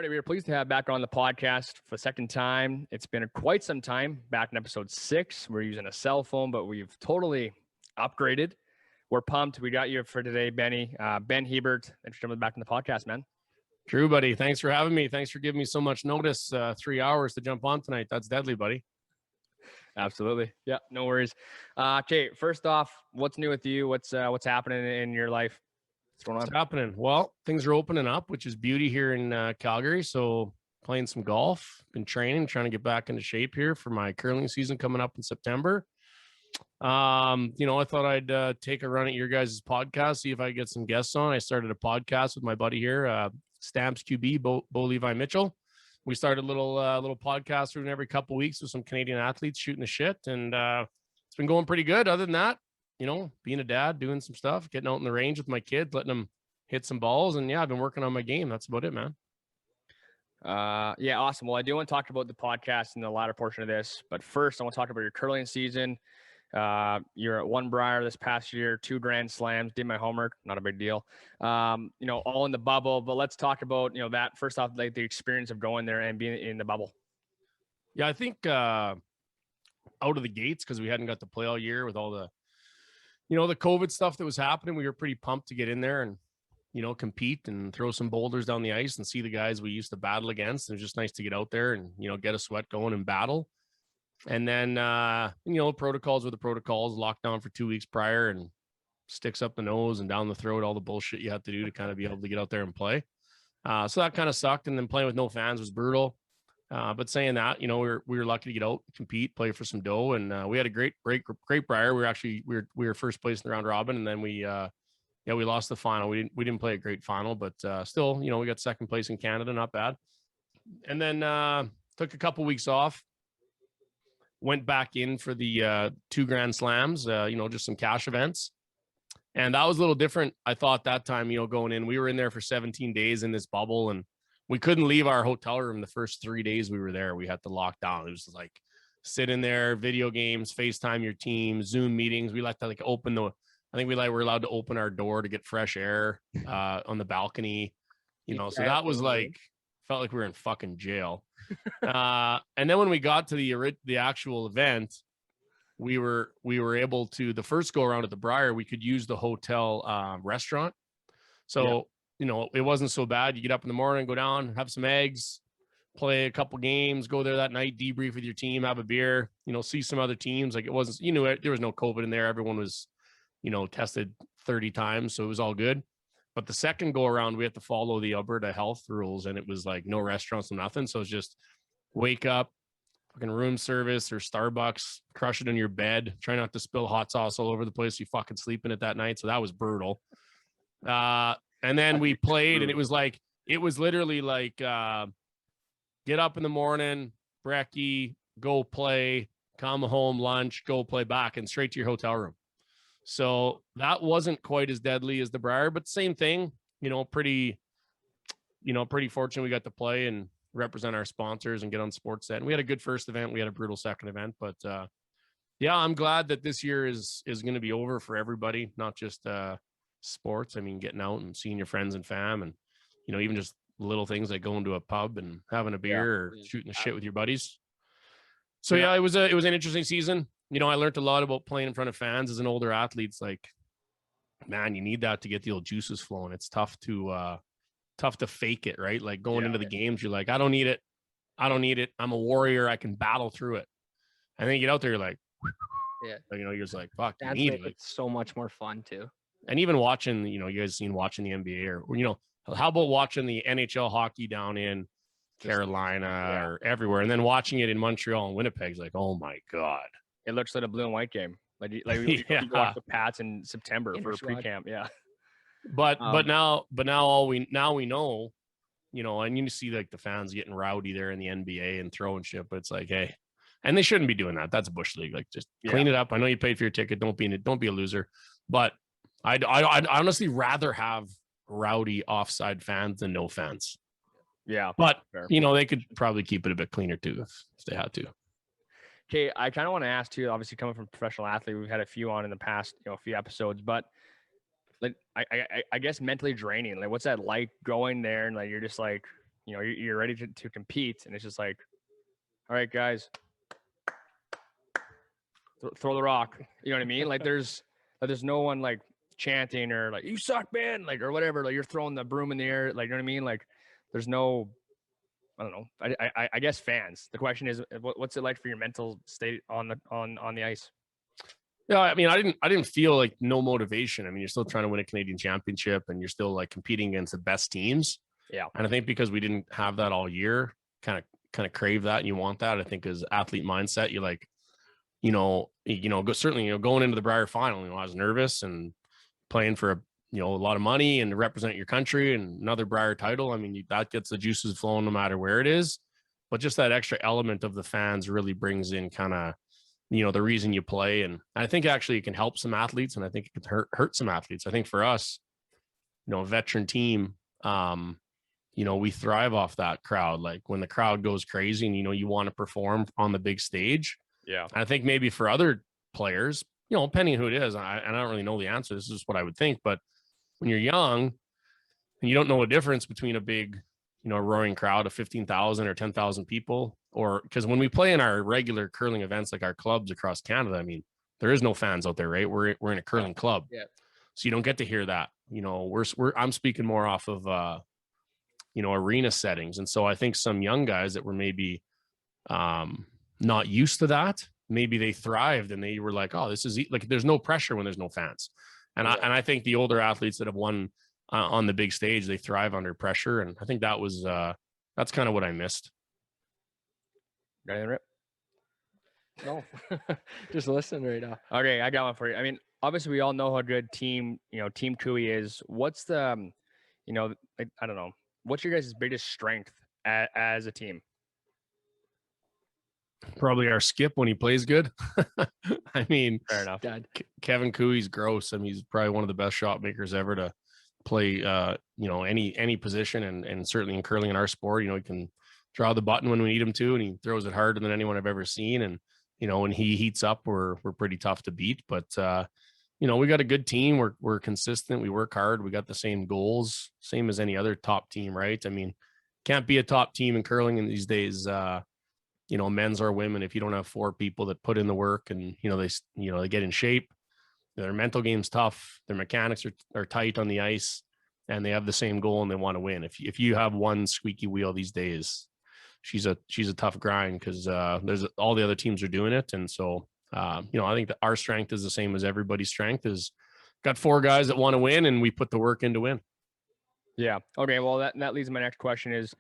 Friday, we are pleased to have back on the podcast for the second time. It's been quite some time. Back in episode 6, we're using a cell phone, but we've totally upgraded. We're pumped. We got you for today, Benny. Ben Hebert. Thanks for coming back in the podcast, man. True, buddy. Thanks for having me. Thanks for giving me so much notice. 3 hours to jump on tonight. That's deadly, buddy. Absolutely. Yeah, no worries. Okay, first off, what's new with you? What's happening in your life? What's going on? What's happening? Well, things are opening up, which is beauty here in Calgary. So playing some golf, been training, trying to get back into shape here for my curling season coming up in September. I thought I'd take a run at your guys' podcast, see if I get some guests on. I started a podcast with my buddy here, Stamps QB, Bo Levi Mitchell. We started a little podcast room every couple of weeks with some Canadian athletes shooting the shit, and it's been going pretty good. Other than that, being a dad, doing some stuff, getting out in the range with my kids, letting them hit some balls, and yeah, I've been working on my game. That's about it, man. Yeah, awesome. Well, I do want to talk about the podcast in the latter portion of this, but first I want to talk about your curling season. You're at one Brier this past year, 2 Grand Slams, did my homework, not a big deal. All in the bubble, but let's talk about, that first off, like the experience of going there and being in the bubble. Yeah, I think out of the gates, because we hadn't got to play all year with all the, the COVID stuff that was happening, we were pretty pumped to get in there and, compete and throw some boulders down the ice and see the guys we used to battle against. It was just nice to get out there and, get a sweat going and battle. And then, protocols were the protocols, locked down for 2 weeks prior and sticks up the nose and down the throat, all the bullshit you have to do to kind of be able to get out there and play. So that kind of sucked. And then playing with no fans was brutal. But saying that, we were lucky to get out, compete, play for some dough. And we had a great Brier. We were first place in the round robin. And then we lost the final. We didn't play a great final, but still, we got second place in Canada. Not bad. And then took a couple weeks off. Went back in for the 2 Grand Slams, just some cash events. And that was a little different. I thought that time, going in, we were in there for 17 days in this bubble and we couldn't leave our hotel room the first 3 days we were there. We had to lock down. It was like sit in there, video games, FaceTime your team, Zoom meetings. We like to we're allowed to open our door to get fresh air on the balcony, so that was felt like we were in fucking jail. And then when we got to the actual event, we were able to, the first go around at the Brier, we could use the hotel restaurant. So, it wasn't so bad. You get up in the morning, go down, have some eggs, play a couple games, go there that night, debrief with your team, have a beer, see some other teams. Like it wasn't, there was no COVID in there. Everyone was, tested 30 times. So it was all good. But the second go around, we had to follow the Alberta health rules, and it was like no restaurants, no nothing. So it's just wake up, fucking room service or Starbucks, crush it in your bed, try not to spill hot sauce all over the place. You fucking sleeping it that night. So that was brutal. And then we played, and it was literally like, get up in the morning, brekkie, go play, come home, lunch, go play back, and straight to your hotel room. So that wasn't quite as deadly as the Brier, but same thing, pretty fortunate we got to play and represent our sponsors and get on Sportsnet. And we had a good first event. We had a brutal second event, but I'm glad that this year is going to be over for everybody, not just sports. I mean, getting out and seeing your friends and fam and, even just little things like going to a pub and having a beer or shooting the shit with your buddies. So it was an interesting season. I learned a lot about playing in front of fans as an older athlete. It's like, man, you need that to get the old juices flowing. It's tough to fake it, right? Like going into the games, you're like, I don't need it. I'm a warrior. I can battle through it. And then you get out there, you're like, you're just like, fuck, you need it. It's so much more fun too. And even watching, you guys seen watching the NBA or, how about watching the NHL hockey down in Carolina or everywhere, and then watching it in Montreal and Winnipeg's like, oh my God. It looks like a blue and white game. You watch the Pats in September for a pre-camp. Yeah. But now we know, and you see like the fans getting rowdy there in the NBA and throwing shit, but it's like, hey, and they shouldn't be doing that. That's a bush league. Like just clean it up. I know you paid for your ticket. Don't be a loser. But I'd honestly rather have rowdy offside fans than no fans. Yeah. But they could probably keep it a bit cleaner too if they had to. Okay, I kind of want to ask too, obviously coming from a professional athlete, we've had a few on in the past, a few episodes, but like I guess mentally draining. Like what's that like going there and like you're just like you're ready to compete, and it's just like, all right, guys, throw the rock. You know what I mean? Like there's no one like chanting or like you suck, man, like or whatever. Like you're throwing the broom in the air, like you know what I mean? Like there's no, I don't know. I guess fans. The question is, what's it like for your mental state on the ice? Yeah, I mean, I didn't feel like no motivation. I mean, you're still trying to win a Canadian championship, and you're still like competing against the best teams. Yeah, and I think because we didn't have that all year, kind of crave that, and you want that. I think as athlete mindset, you like, certainly, going into the Brier final, I was nervous and playing for a lot of money and to represent your country and another Brier title. I mean, that gets the juices flowing no matter where it is. But just that extra element of the fans really brings in kind of, the reason you play. And I think actually it can help some athletes, and I think it can hurt some athletes. I think for us, a veteran team, we thrive off that crowd. Like when the crowd goes crazy and, you want to perform on the big stage. Yeah. I think maybe for other players, depending on who it is, and I don't really know the answer. This is what I would think. But when you're young and you don't know a difference between a big, roaring crowd of 15,000 or 10,000 people, or because when we play in our regular curling events, like our clubs across Canada, I mean, there is no fans out there, right? We're in a curling club. Yeah. So you don't get to hear that. I'm speaking more off of, arena settings. And so I think some young guys that were maybe not used to that, maybe they thrived and they were like, oh, this is like, there's no pressure when there's no fans. And I think the older athletes that have won on the big stage, they thrive under pressure. And I think that's kind of what I missed. Got anything, Rip? No, just listen right now. Okay, I got one for you. I mean, obviously we all know how good Team Cooey is. What's the, like, I don't know, what's your guys' biggest strength as a team? Probably our skip when he plays good. I mean, Fair enough. Kevin Cooey's gross. I mean, he's probably one of the best shot makers ever to play, any position, and certainly in curling in our sport, he can draw the button when we need him to, and he throws it harder than anyone I've ever seen. And, when he heats up, we're pretty tough to beat. But, we got a good team. We're consistent. We work hard. We got the same goals, same as any other top team, right? I mean, can't be a top team in curling in these days, men's or women, if you don't have four people that put in the work and, they get in shape. Their mental game's tough. Their mechanics are tight on the ice, and they have the same goal and they want to win. If you have one squeaky wheel these days, she's a tough grind, because there's all the other teams are doing it. And so, I think that our strength is the same as everybody's strength. Is got four guys that want to win, and we put the work in to win. Yeah. Okay. Well, that leads to my next question is,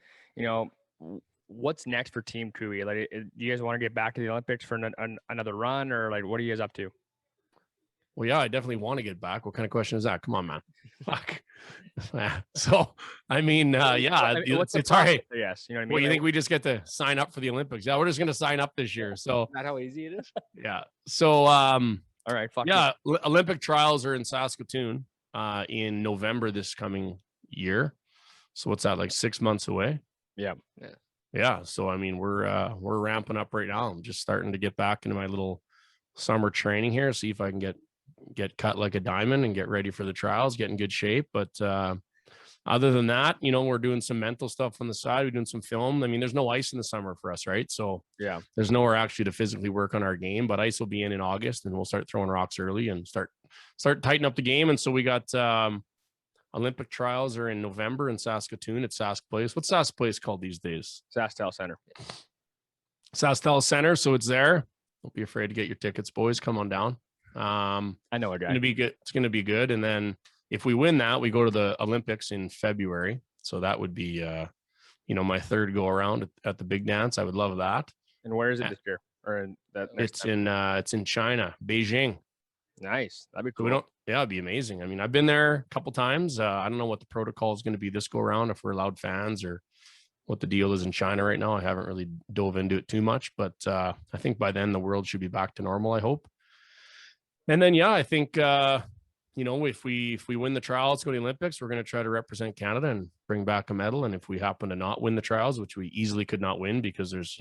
what's next for Team Cooey? Like, do you guys want to get back to the Olympics for another run, or like, what are you guys up to? Well, yeah, I definitely want to get back. What kind of question is that? Come on, man. Fuck. So, I mean, it's all right. Yes. You know what I mean? Well, you think we just get to sign up for the Olympics? Yeah, we're just going to sign up this year. So, Not how easy it is. yeah. So, all right. Fuck yeah, Olympic trials are in Saskatoon in November this coming year. So what's that, like 6 months away? Yeah. Yeah. So, I mean, we're ramping up right now. I'm just starting to get back into my little summer training here, see if I can get cut like a diamond and get ready for the trials, get in good shape. But other than that, we're doing some mental stuff on the side. We're doing some film. I mean, there's no ice in the summer for us, right? So yeah, there's nowhere actually to physically work on our game, but ice will be in August, and we'll start throwing rocks early and start tightening up the game. And so we got Olympic trials are in November in Saskatoon at Sask Place. What's Sask Place called these days? Sastel Center. Sastel Center. So it's there. Don't be afraid to get your tickets, boys. Come on down. I know a guy. It's going to be good. And then if we win that, we go to the Olympics in February. So that would be, my third go around at the big dance. I would love that. And where is it this year? Or in that it's in China, Beijing. Nice. That'd be cool. It'd be amazing. I mean, I've been there a couple times. I don't know what the protocol is going to be this go around, if we're allowed fans or what the deal is in China right now. I haven't really dove into it too much, but I think by then the world should be back to normal, I hope. And then, I think, if we win the trials, go to the Olympics, we're going to try to represent Canada and bring back a medal. And if we happen to not win the trials, which we easily could not win because there's,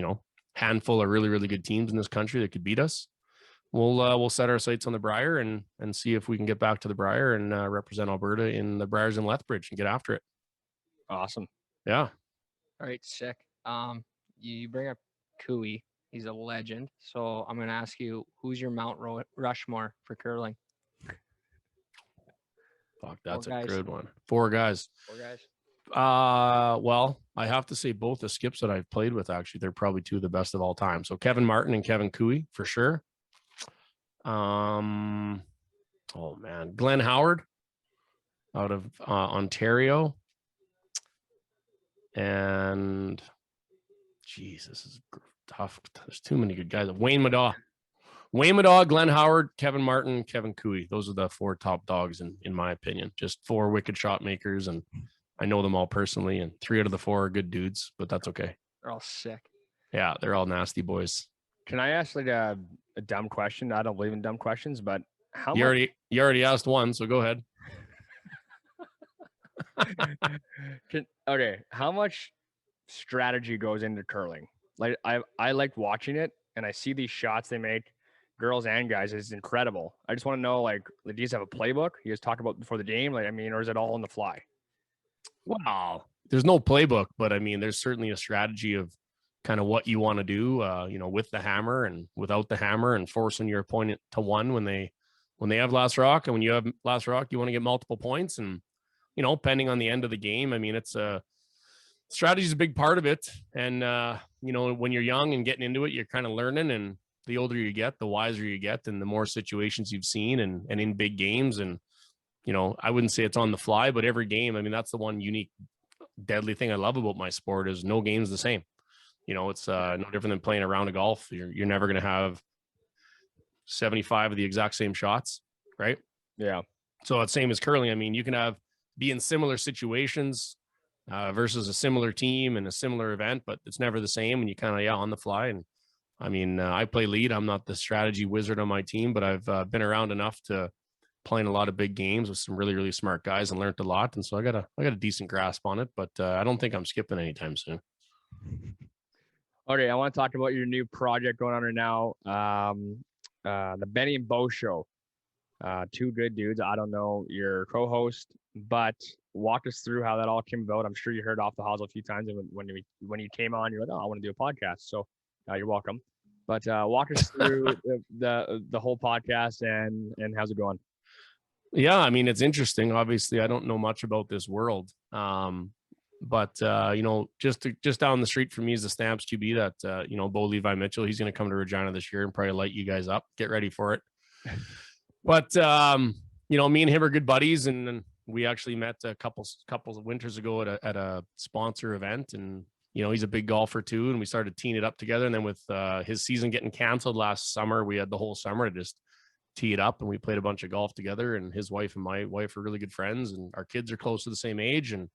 handful of really, really good teams in this country that could beat us, we'll set our sights on the Brier and see if we can get back to the Brier and represent Alberta in the Briers in Lethbridge and get after it. Awesome. Yeah. All right, sick. You bring up Cooey. He's a legend. So I'm gonna ask you, who's your Rushmore for curling? Fuck, that's a guys. good one. 4 guys. 4 guys. Well, I have to say both the skips that I've played with, actually, they're probably 2 of the best of all time. So Kevin Martin and Kevin Cooey for sure. Oh man, Glenn Howard out of Ontario. And geez, this is tough. There's too many good guys. Wayne Madaw, Glenn Howard, Kevin Martin, Kevin Cooey. Those are the 4 top dogs in my opinion. Just 4 wicked shot makers, and I know them all personally, and 3 out of the 4 are good dudes, but that's okay. They're all sick. Yeah, they're all nasty boys. Can I ask like a dumb question? I don't believe in dumb questions, but You already asked one, so go ahead. Okay, how much strategy goes into curling? Like I like watching it, and I see these shots they make, girls and guys. It's incredible. I just want to know, like, do you guys have a playbook you guys talk about before the game? Like, I mean, or is it all on the fly? Wow, there's no playbook, but I mean, there's certainly a strategy of kind of what you want to do, with the hammer and without the hammer, and forcing your opponent to one when they have last rock, and when you have last rock, you want to get multiple points, and depending on the end of the game, I mean, it's strategy is a big part of it. And, when you're young and getting into it, you're kind of learning, and the older you get, the wiser you get, and the more situations you've seen and in big games. And, I wouldn't say it's on the fly, but every game, I mean, that's the one unique, deadly thing I love about my sport is no game's the same. It's no different than playing a round of golf. You're never going to have 75 of the exact same shots. Right. Yeah. So it's same as curling. I mean, you can be in similar situations versus a similar team and a similar event, but it's never the same. And you kind of, on the fly. And I mean, I play lead. I'm not the strategy wizard on my team, but I've been around enough to playing a lot of big games with some really, really smart guys and learned a lot. And so I got a decent grasp on it, but I don't think I'm skipping anytime soon. Okay, I want to talk about your new project going on right now. The Benny and Bo Show. 2 good dudes. I don't know your co-host, but walk us through how that all came about. I'm sure you heard off the Hosel a few times, and when you came on, you're like, "Oh, I want to do a podcast." So you're welcome. But walk us through the whole podcast and how's it going? Yeah, I mean, it's interesting. Obviously, I don't know much about this world, but just down the street from me is the Stamps QB that Bo Levi Mitchell. He's going to come to Regina this year and probably light you guys up. Get ready for it. But me and him are good buddies, and we actually met a couple of winters ago at a sponsor event, and he's a big golfer too, and we started teeing it up together. And then with his season getting canceled last summer, we had the whole summer to just tee it up, and we played a bunch of golf together. And his wife and my wife are really good friends, and our kids are close to the same age. And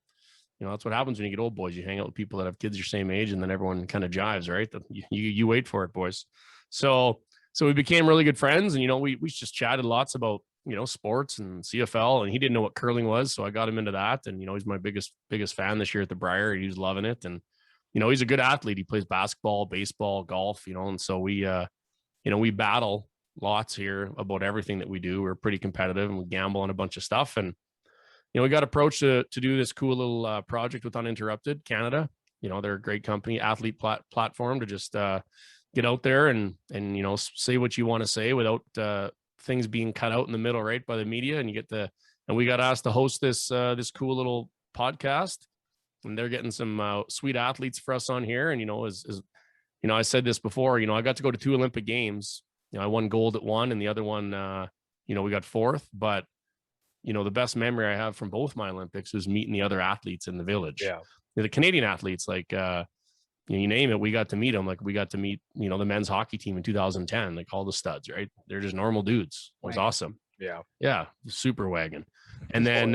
that's what happens when you get old, boys. You hang out with people that have kids your same age, and then everyone kind of jives, right? You wait for it, boys. So we became really good friends, and we just chatted lots about sports and CFL, and he didn't know what curling was, so I got him into that. And he's my biggest fan this year at the Briar. He was loving it, and he's a good athlete. He plays basketball, baseball, golf, and so we battle lots here about everything that we do. We're pretty competitive, and we gamble on a bunch of stuff. And we got approached to do this cool little project with Uninterrupted Canada. They're a great company, athlete platform to just get out there and say what you want to say without things being cut out in the middle, right, by the media. And we got asked to host this cool little podcast, and they're getting some sweet athletes for us on here. And I said this before, I got to go to 2 Olympic games. I won gold at one, and the other one, we got 4th. But the best memory I have from both my Olympics was meeting the other athletes in the village. Yeah, the Canadian athletes, like you name it, we got to meet them. Like we got to meet, the men's hockey team in 2010, like all the studs, right? They're just normal dudes. It was awesome. Yeah. Super wagon. And then,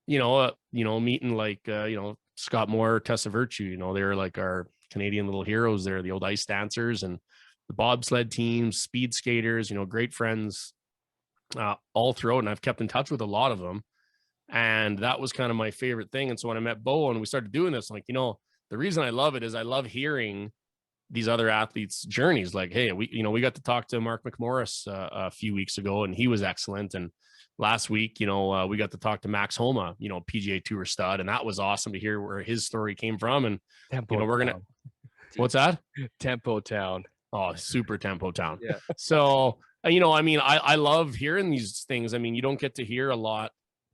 meeting like, Scott Moore, Tessa Virtue, they were like our Canadian little heroes there, the old ice dancers and the bobsled teams, speed skaters, great friends all throughout. And I've kept in touch with a lot of them. And that was kind of my favorite thing. And so when I met Bo and we started doing this, I'm like, the reason I love it is I love hearing these other athletes' journeys. Like, hey, we got to talk to Mark McMorris a few weeks ago, and he was excellent. And last week, we got to talk to Max Homa, PGA Tour stud, and that was awesome to hear where his story came from. And Tempo we're gonna, Town. what's that? Tempo Town. Oh, super tempo town. Yeah. So, I love hearing these things. I mean, you don't get to hear a lot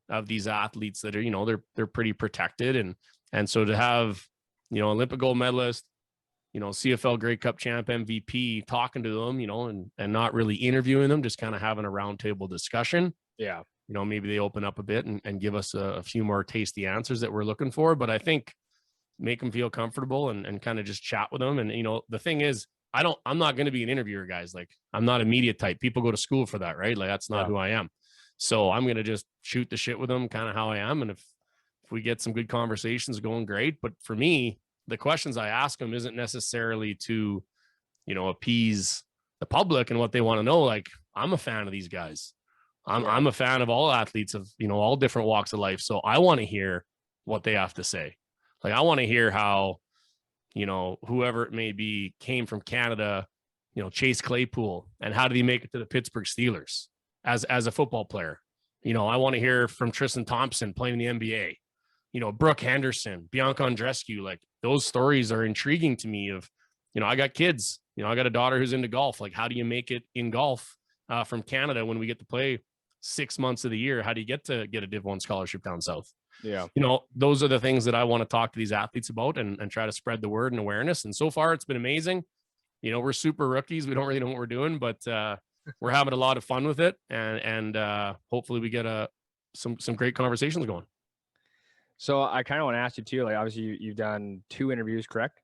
of these athletes that are, they're pretty protected. And so to have, Olympic gold medalist, CFL Grey Cup champ MVP talking to them, and not really interviewing them, just kind of having a roundtable discussion. Yeah. Maybe they open up a bit and give us a few more tasty answers that we're looking for. But I think make them feel comfortable and kind of just chat with them. And, the thing is, I'm not going to be an interviewer, guys. Like, I'm not a media type. People go to school for that, right? Like, that's not who I am. So I'm going to just shoot the shit with them, kind of how I am. And if we get some good conversations going, great. But for me, the questions I ask them isn't necessarily to, appease the public and what they want to know. Like, I'm a fan of these guys. I'm a fan of all athletes of, all different walks of life. So I want to hear what they have to say. Like, I want to hear how, whoever it may be came from Canada, Chase Claypool, and how did he make it to the Pittsburgh Steelers as a football player? I want to hear from Tristan Thompson playing in the NBA, Brooke Henderson, Bianca Andreescu. Like, those stories are intriguing to me of, I got kids, I got a daughter who's into golf. Like, how do you make it in golf from Canada when we get to play 6 months of the year? How do you get a Div 1 scholarship down south? Yeah. Those are the things that I want to talk to these athletes about and try to spread the word and awareness. And so far it's been amazing. We're super rookies. We don't really know what we're doing, but we're having a lot of fun with it. And hopefully we get some great conversations going. So I kind of want to ask you too, like, obviously you've done 2 interviews, correct?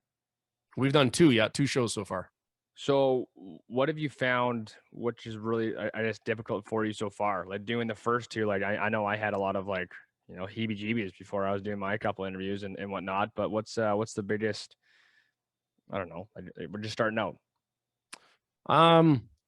We've done 2 shows so far. So what have you found, which is really, I guess, difficult for you so far? Like, doing the first 2, like, I know I had a lot of, like, heebie-jeebies before I was doing my couple interviews and whatnot, but what's the biggest, I don't know, we're just starting out.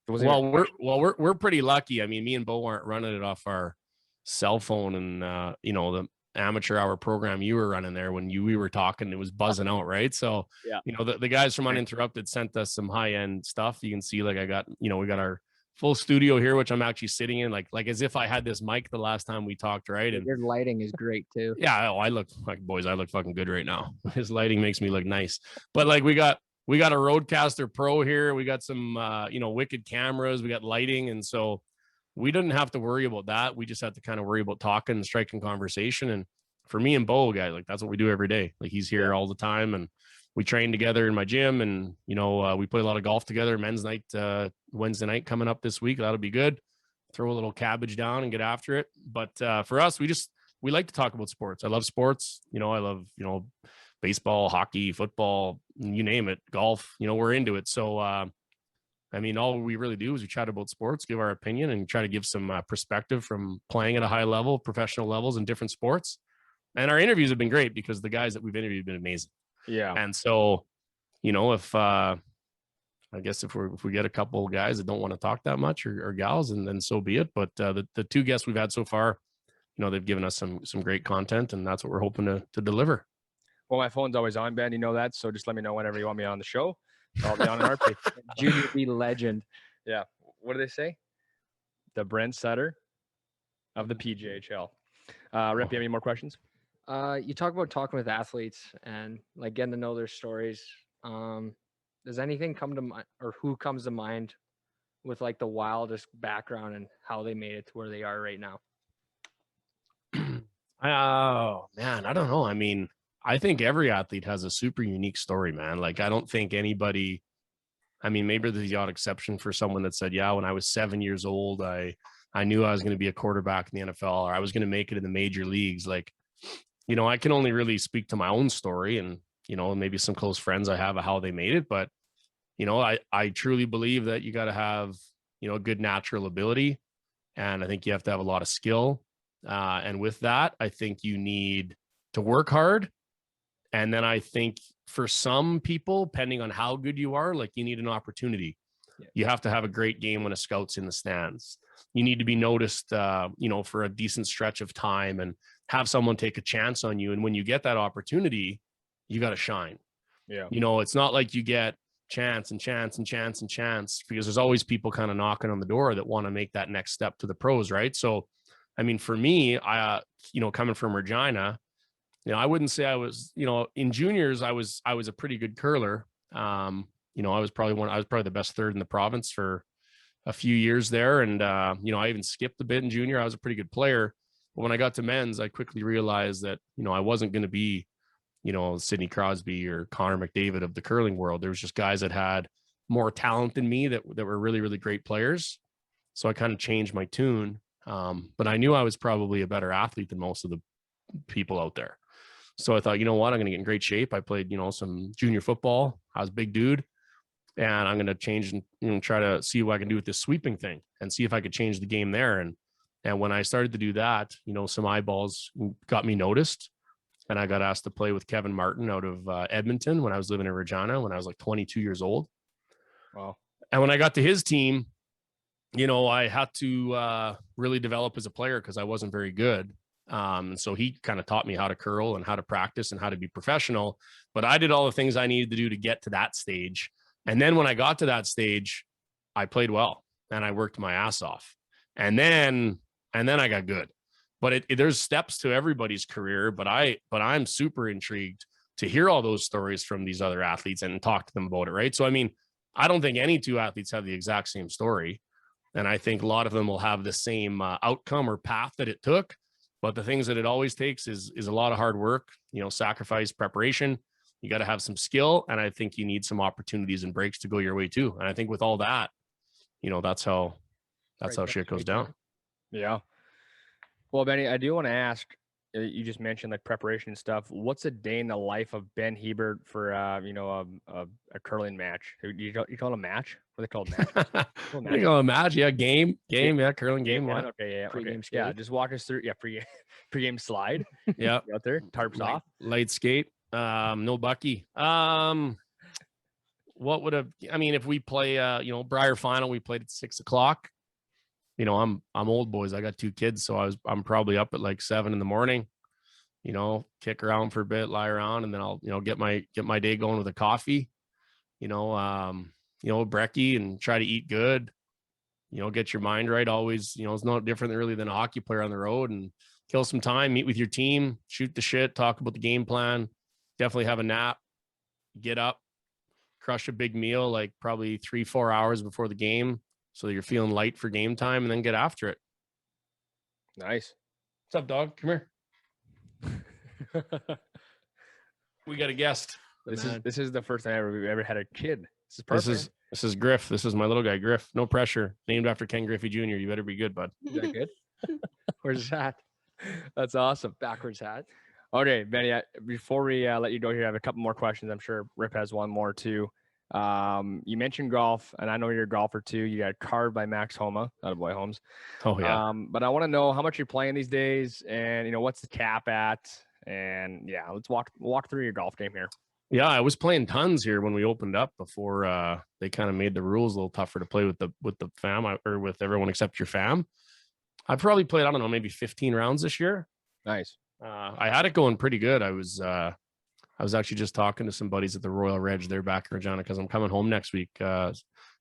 We're pretty lucky. I mean, me and Bo aren't running it off our cell phone and, the amateur hour program you were running there when we were talking, it was buzzing out, right? So, the guys from Uninterrupted sent us some high-end stuff. You can see, like, I got, we got our full studio here, which I'm actually sitting in, like as if I had this mic the last time we talked, right? And your lighting is great too. Yeah, I look like, boys, I look fucking good right now. His lighting makes me look nice. But like, we got a Rodecaster Pro here. We got some wicked cameras. We got lighting, and so we didn't have to worry about that. We just had to kind of worry about talking and striking conversation. And for me and Bo, guys, like, that's what we do every day. Like, he's here all the time, and we train together in my gym, and we play a lot of golf together. Men's night Wednesday night coming up this week. That'll be good. Throw a little cabbage down and get after it. But for us, we like to talk about sports. I love sports. I love baseball, hockey, football, you name it, golf. We're into it. So all we really do is we chat about sports, give our opinion, and try to give some perspective from playing at a high level, professional levels in different sports. And our interviews have been great because the guys that we've interviewed have been amazing. Yeah. And so, if I guess if we get a couple of guys that don't want to talk that much or gals, and then so be it. But the 2 guests we've had so far, they've given us some great content, and that's what we're hoping to deliver. Well, my phone's always on, Ben. You know that. So just let me know whenever you want me on the show. I'll be on an RP. Junior B legend. Yeah. What do they say? The Brent Sutter of the PGHL. Rep, you have any more questions? You talk about talking with athletes and like getting to know their stories. Does anything come to mind, or who comes to mind with like the wildest background and how they made it to where they are right now? Oh man, I don't know. I mean, I think every athlete has a super unique story, man. Like, I don't think anybody, maybe there's the odd exception for someone that said, yeah, when I was 7 years old, I knew I was going to be a quarterback in the NFL, or I was going to make it in the major leagues. Like, I can only really speak to my own story and, maybe some close friends I have of how they made it. But, I truly believe that you got to have, good natural ability. And I think you have to have a lot of skill. And with that, I think you need to work hard. And then I think for some people, depending on how good you are, like, you need an opportunity. Yeah. You have to have a great game when a scout's in the stands. You need to be noticed, for a decent stretch of time and have someone take a chance on you. And when you get that opportunity, you got to shine. Yeah. It's not like you get chance and chance and chance and chance, because there's always people kind of knocking on the door that want to make that next step to the pros. Right. So I mean, for me, coming from Regina, I wouldn't say I was, in juniors, I was a pretty good curler. I was probably the best third in the province for a few years there. And, I even skipped a bit in junior. I was a pretty good player. But when I got to men's, I quickly realized that, I wasn't going to be, Sidney Crosby or Connor McDavid of the curling world. There was just guys that had more talent than me that were really, really great players. So I kind of changed my tune. But I knew I was probably a better athlete than most of the people out there. So I thought, you know what, I'm going to get in great shape. I played, some junior football. I was a big dude. And I'm going to change and try to see what I can do with this sweeping thing and see if I could change the game there. And when I started to do that, some eyeballs got me noticed. And I got asked to play with Kevin Martin out of Edmonton when I was living in Regina when I was like 22 years old. Wow. And when I got to his team, I had to really develop as a player because I wasn't very good. And so he kind of taught me how to curl and how to practice and how to be professional. But I did all the things I needed to do to get to that stage. And then when I got to that stage, I played well and I worked my ass off. And then I got good. But there's steps to everybody's career. But I'm super intrigued to hear all those stories from these other athletes and talk to them about it. Right. So, I mean, I don't think any two athletes have the exact same story. And I think a lot of them will have the same outcome or path that it took. But the things that it always takes is a lot of hard work, sacrifice, preparation. You got to have some skill. And I think you need some opportunities and breaks to go your way too. And I think with all that, that's how shit goes down. Yeah. Well, Benny, I do want to ask, you just mentioned like preparation and stuff. What's a day in the life of Ben Hebert for, a curling match? You call it a match? What are they called? Match? They call a match. Yeah. Game. Yeah. Curling game. One. Okay. Yeah. Pre-game Okay. skate. Yeah. Just walk us through. Yeah. Pre-game slide. Yeah. Out there. Tarps off. Light skate. No bucky. What would have, if we play, Briar final, we played at 6:00. I'm old, boys. I got 2 kids. So I'm probably up at like 7 a.m, kick around for a bit, lie around, and then I'll, get my day going with a coffee, brekkie, and try to eat good, get your mind right. Always, it's no different really than a hockey player on the road, and kill some time, meet with your team, shoot the shit, talk about the game plan, definitely have a nap, get up, crush a big meal, like probably 3-4 hours before the game, so that you're feeling light for game time, and then get after it. Nice. What's up, dog? Come here. We got a guest. This is the first time we've ever had a kid. This is perfect. This is Griff. This is my little guy, Griff. No pressure. Named after Ken Griffey Jr. You better be good, bud. Is that good? Where's his hat? That's awesome. Backwards hat. Okay, Benny, before we let you go here, I have a couple more questions. I'm sure Rip has one more too. You mentioned golf, and I know you're a golfer too. You got carved by Max Homa, out of Boy Holmes. Oh yeah. But I want to know how much you're playing these days, and what's the cap at, and yeah, let's walk through your golf game here. Yeah, I was playing tons here when we opened up before they kind of made the rules a little tougher to play with the fam, or with everyone except your fam. I probably played, I don't know, maybe 15 rounds this year. Nice. I had it going pretty good. I was actually just talking to some buddies at the Royal Reg there back in Regina, because I'm coming home next week.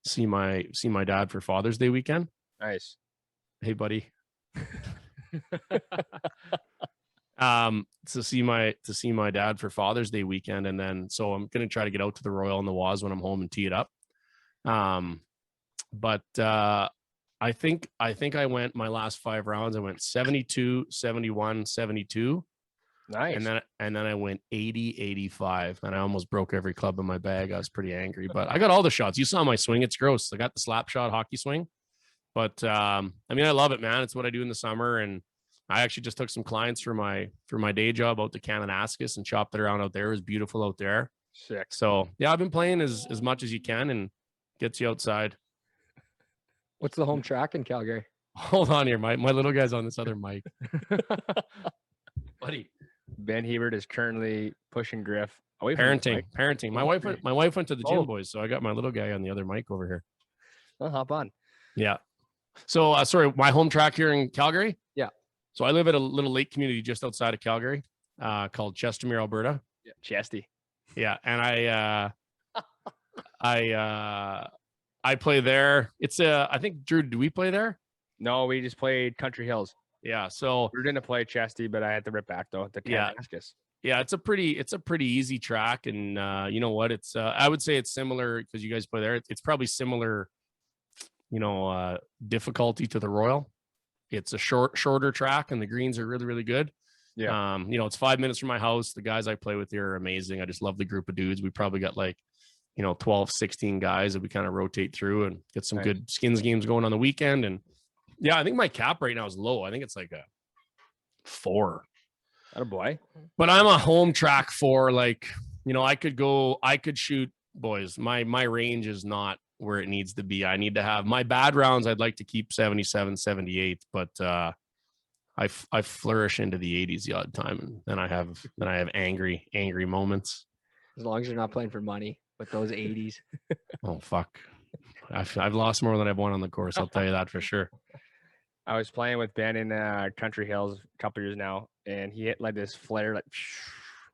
See my dad for Father's Day weekend. Nice. Hey, buddy. To see my dad for Father's Day weekend, and then so I'm gonna try to get out to the Royal and the Waz when I'm home and tee it up. But I think I went my last 5 rounds. I went 72, 71, 72. Nice. And then I went 80, 85, and I almost broke every club in my bag. I was pretty angry, but I got all the shots. You saw my swing. It's gross. I got the slap shot hockey swing, but I love it, man. It's what I do in the summer. And I actually just took some clients for my day job out to Kananaskis and chopped it around out there. It was beautiful out there. Sick. So yeah, I've been playing as much as you can, and gets you outside. What's the home track in Calgary? Hold on here. My little guy's on this other mic. Buddy. Ben Hebert is currently pushing Griff away from parenting. My wife went to the gym, boys, so I got my little guy on the other mic over here. I'll hop on. Yeah. So sorry, my home track here in Calgary. Yeah. So I live at a little lake community just outside of Calgary, called Chestermere, Alberta. Yeah. Chesty. Yeah, and I play there. It's I think, Drew, do we play there? No, we just played Country Hills. Yeah. So We were gonna play Chesty, but I had to rip back though to Yeah. Kansas. yeah, it's a pretty easy track. And you know what? It's I would say it's similar because you guys play there. It's probably similar, difficulty to the Royal. It's a shorter track and the greens are really, really good. Yeah. It's 5 minutes from my house. The guys I play with here are amazing. I just love the group of dudes. We probably got like, 12, 16 guys that we kind of rotate through and get some Nice. good skins games going on the weekend. And yeah, I think my cap right now is low. I think it's like a 4. Attaboy. But I'm a home track 4. Like, I could shoot, boys. My range is not where it needs to be. I need to have my bad rounds. I'd like to keep 77, 78, but I flourish into the 80s the odd time, and then I have angry moments. As long as you're not playing for money with those 80s. Oh fuck, I've lost more than I've won on the course. I'll tell you that for sure. I was playing with Ben in Country Hills a couple years now, and he hit like this flare, like,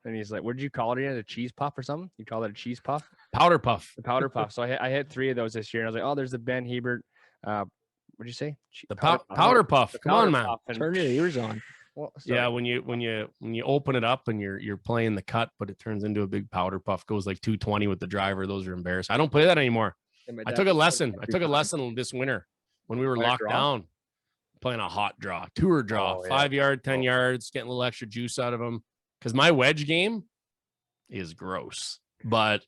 and he's like, "What did you call it again? A cheese puff or something? You call it a cheese puff?" Powder puff. The powder puff. So I hit 3 of those this year, and I was like, "Oh, there's the Ben Hebert." What'd you say? The powder puff. Come on, man. Turn your ears on. Well, Yeah, when you open it up and you're playing the cut, but it turns into a big powder puff, goes like 220 with the driver. Those are embarrassing. I don't play that anymore. I took a lesson. This winter when we were locked down, playing a hot draw, tour draw, 5 yard, 10 yards, getting a little extra juice out of them. Because my wedge game is gross. But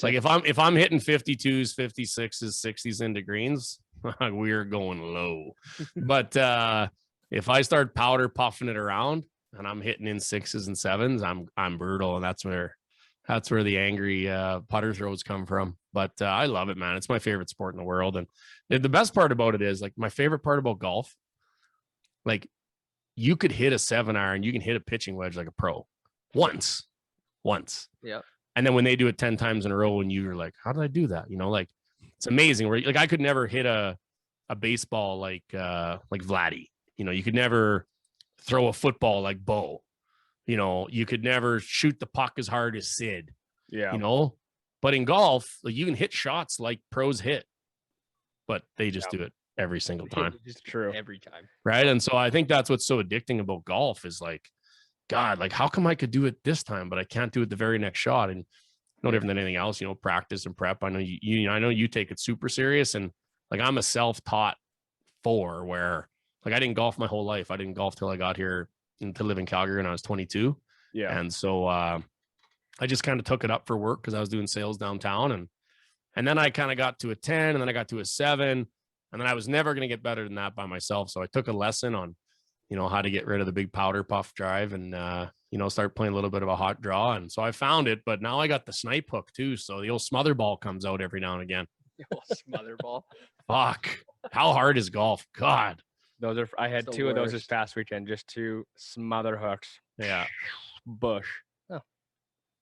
like if I'm hitting 52s, 56s, 60s into greens, we're going low. But if I start powder puffing it around and I'm hitting in 6s and 7s, I'm brutal, and that's where the angry putter throws come from. But I love it, man. It's my favorite sport in the world. And the best part about it is, like, my favorite part about golf, like, you could hit a 7-iron, you can hit a pitching wedge like a pro once. Yeah. And then when they do it 10 times in a row and you're like, how did I do that? Like, it's amazing. Where, like, I could never hit a baseball like Vladdy. You could never throw a football like Bo. You could never shoot the puck as hard as Sid. Yeah. But in golf, like, you can hit shots like pros hit, but they just do it every single time. It's true. Every time. Right. And so I think that's what's so addicting about golf is, like, God, like, how come I could do it this time, but I can't do it the very next shot? And no different than anything else, practice and prep. I know I know you take it super serious, and like, I'm a self-taught 4 where, like, I didn't golf my whole life. I didn't golf till I got here to live in Calgary when I was 22. Yeah. And so I just kind of took it up for work because I was doing sales downtown. And then I kind of got to a 10, and then I got to a 7, and then I was never going to get better than that by myself. So I took a lesson on, how to get rid of the big powder puff drive and, start playing a little bit of a hot draw. And so I found it, but now I got the snipe hook too. So the old smother ball comes out every now and again. Smother ball. Fuck. How hard is golf? God. I had 2 of those this past weekend, just 2 smother hooks. Yeah. Bush. Oh,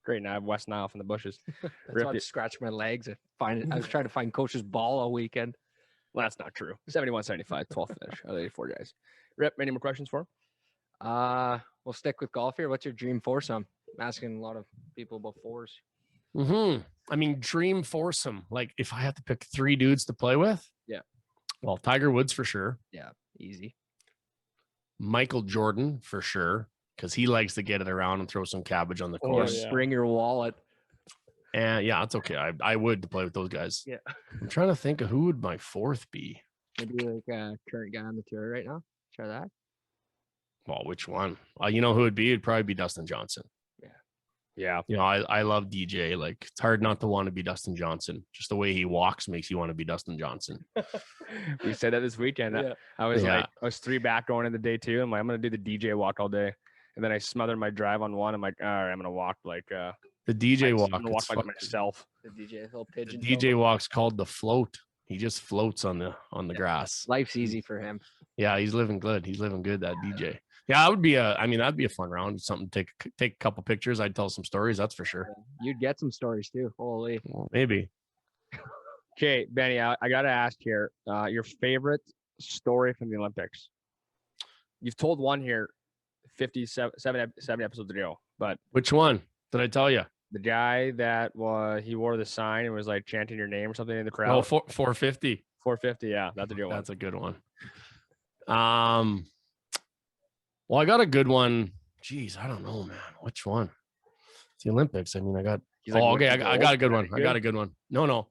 great. Now I have West Nile from the bushes. That's why I scratched my legs and find it. I was trying to find Coach's ball all weekend. Well, that's not true. 71, 75, 12th finish. Out of 84 guys. Rip, any more questions for him? We'll stick with golf here. What's your dream foursome? I'm asking a lot of people about 4s. I mean, dream foursome. Like, if I had to pick 3 dudes to play with. Yeah. Well, Tiger Woods for sure. Yeah. Easy. Michael Jordan for sure, because he likes to get it around and throw some cabbage on the course. Bring your wallet. And yeah, it's okay. I would to play with those guys. Yeah. I'm trying to think of who would my 4th be. Maybe like a current guy on the tour right now. Try that. Well, which one? You know who it'd be? It'd probably be Dustin Johnson. Yeah. I love DJ. Like, it's hard not to want to be Dustin Johnson. Just the way he walks makes you want to be Dustin Johnson. We said that this weekend. Yeah. I was 3 back going into day 2. I'm like, I'm going to do the DJ walk all day. And then I smothered my drive on 1. I'm like, all right, I'm going to walk like the DJ walk. I'm going to walk like myself. The DJ, little pigeon. The DJ walk's called the float. He just floats on the grass. Life's easy for him. Yeah, he's living good. He's living good, that DJ. Yeah, that'd be a fun round. Something to take a couple pictures. I'd tell some stories, that's for sure. You'd get some stories too. Holy. Well, maybe. Okay, Benny, I got to ask here, your favorite story from the Olympics. You've told one here 7 episodes ago, but which one did I tell you? The guy that he wore the sign and was like chanting your name or something in the crowd. Oh, 450. 450, yeah, that's a good one. That's a good one. Well, I got a good one. Jeez, I don't know, man. Which one? It's the Olympics. I mean, I got. He's like, Okay. "What's I the got a gold? good one. Is that I got a good one. No.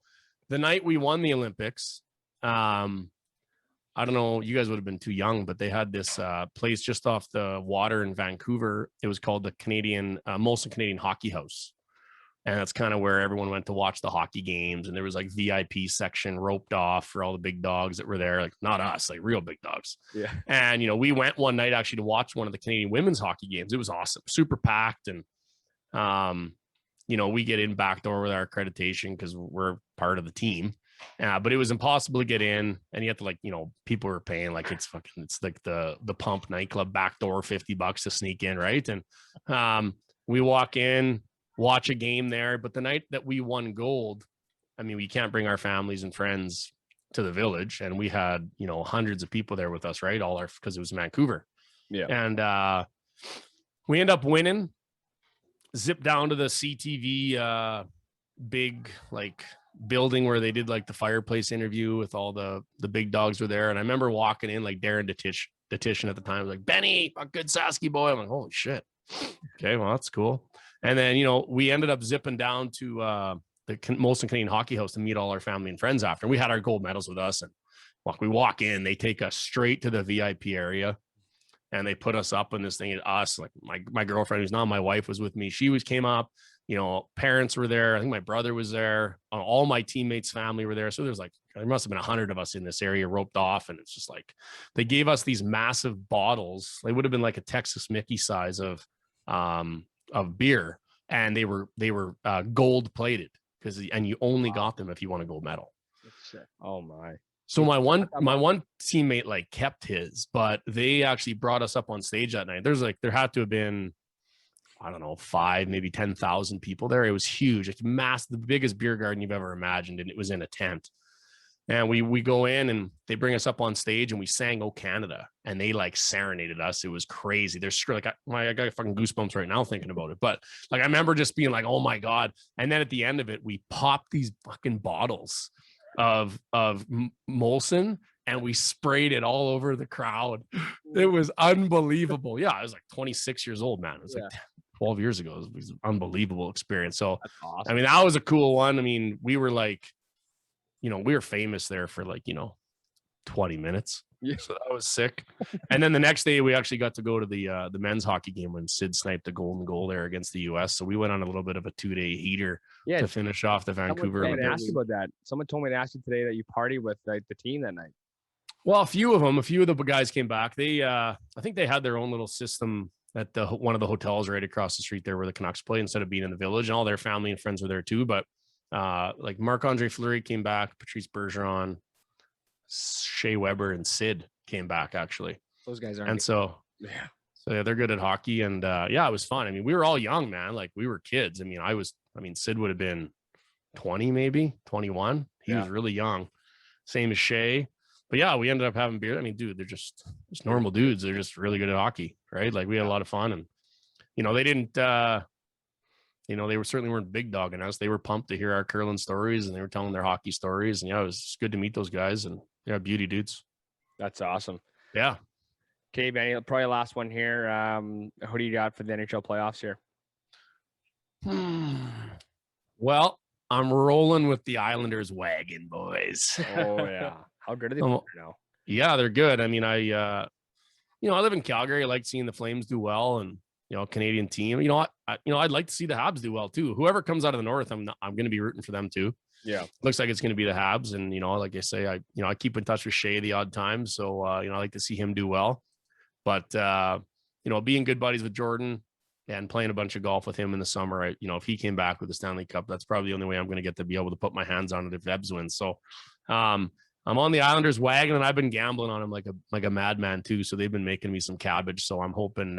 The night we won the Olympics, I don't know. You guys would have been too young, but they had this place just off the water in Vancouver. It was called the Molson Canadian Hockey House. And that's kind of where everyone went to watch the hockey games. And there was like VIP section roped off for all the big dogs that were there. Like not us, like real big dogs. Yeah. And, we went one night actually to watch one of the Canadian women's hockey games. It was awesome, super packed. And, we get in backdoor with our accreditation because we're part of the team. But it was impossible to get in. And you have to people were paying like it's like the Pump nightclub backdoor $50 to sneak in. Right. And we walk in, watch a game there. But the night that we won gold, I mean, we can't bring our families and friends to the village. And we had, hundreds of people there with us, right? Because it was Vancouver. Yeah. And we end up winning, zip down to the CTV big building where they did the fireplace interview with all the big dogs were there. And I remember walking in Darren Detition at the time was like, Benny, a good Sasky boy. I'm like, holy shit. Okay, well, that's cool. And then, we ended up zipping down to the Molson Canadian Hockey House to meet all our family and friends after. And we had our gold medals with us. And we walk in, they take us straight to the VIP area. And they put us up in this thing. Us, my girlfriend, who's now my wife, was with me. She came up. Parents were there. I think my brother was there. All my teammates' family were there. So there must have been 100 of us in this area roped off. And it's just they gave us these massive bottles. They would have been like a Texas Mickey size of beer, and they were gold plated and you only got them if you won a gold medal. Oh my. So my one teammate kept his, but they actually brought us up on stage that night. There had to have been, I don't know, 5, maybe 10,000 people there. It was huge. It's massive, the biggest beer garden you've ever imagined. And it was in a tent. And we go in and they bring us up on stage and we sang "Oh Canada" and they serenaded us. It was crazy. There's I got fucking goosebumps right now thinking about it. But I remember just being like, oh my God. And then at the end of it, we popped these fucking bottles of Molson and we sprayed it all over the crowd. It was unbelievable. Yeah, I was 26 years old, man. It was 12 years ago. It was an unbelievable experience. So that's awesome. I mean, that was a cool one. I mean, we were we were famous there for 20 minutes. Yeah. So that was sick. And then the next day we actually got to go to the men's hockey game when Sid sniped the golden goal there against the US. So we went on a little bit of a 2-day heater to finish off the Vancouver. Someone told me to ask you about that. Someone told me to ask you today that you party with the team that night. Well, a few of the guys came back. They I think they had their own little system at one of the hotels right across the street there where the Canucks play instead of being in the village, and all their family and friends were there too. But Marc-Andre Fleury came back, Patrice Bergeron, Shea Weber, and Sid came back actually. Those guys are. And so they're good at hockey. And it was fun. I mean, we were all young, man. We were kids. I mean, Sid would have been 20, maybe 21. He was really young. Same as Shea. But yeah, we ended up having beer. I mean, dude, they're just normal dudes. They're just really good at hockey, right? We had a lot of fun, and they didn't. They certainly weren't big dogging us. They were pumped to hear our curling stories, and they were telling their hockey stories. And it was good to meet those guys, and beauty dudes. That's awesome. Yeah. Okay, Benny, probably last one here. Who do you got for the NHL playoffs here? Well, I'm rolling with the Islanders wagon, boys. Oh yeah. How good are they now? Yeah, they're good. I mean, I live in Calgary. I like seeing the Flames do well, and Canadian team. I'd like to see the Habs do well too. Whoever comes out of the North, I'm going to be rooting for them too. Yeah, looks like it's going to be the Habs, and like I say, I keep in touch with Shea the odd time, so I like to see him do well. But being good buddies with Jordan and playing a bunch of golf with him in the summer, if he came back with the Stanley Cup, that's probably the only way I'm going to get to be able to put my hands on it if Habs wins. So, I'm on the Islanders wagon, and I've been gambling on them like a madman too. So they've been making me some cabbage. So I'm hoping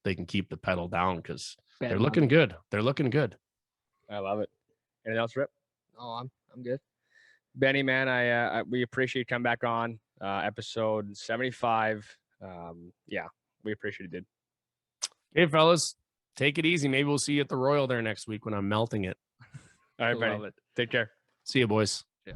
they can keep the pedal down because they're looking good. They're looking good. I love it. Anything else, Rip? Oh, I'm good. Benny, man, we appreciate you coming back on episode 75. We appreciate it, dude. Hey, fellas, take it easy. Maybe we'll see you at the Royal there next week when I'm melting it. All right, Benny. Take care. See you, boys. Yeah.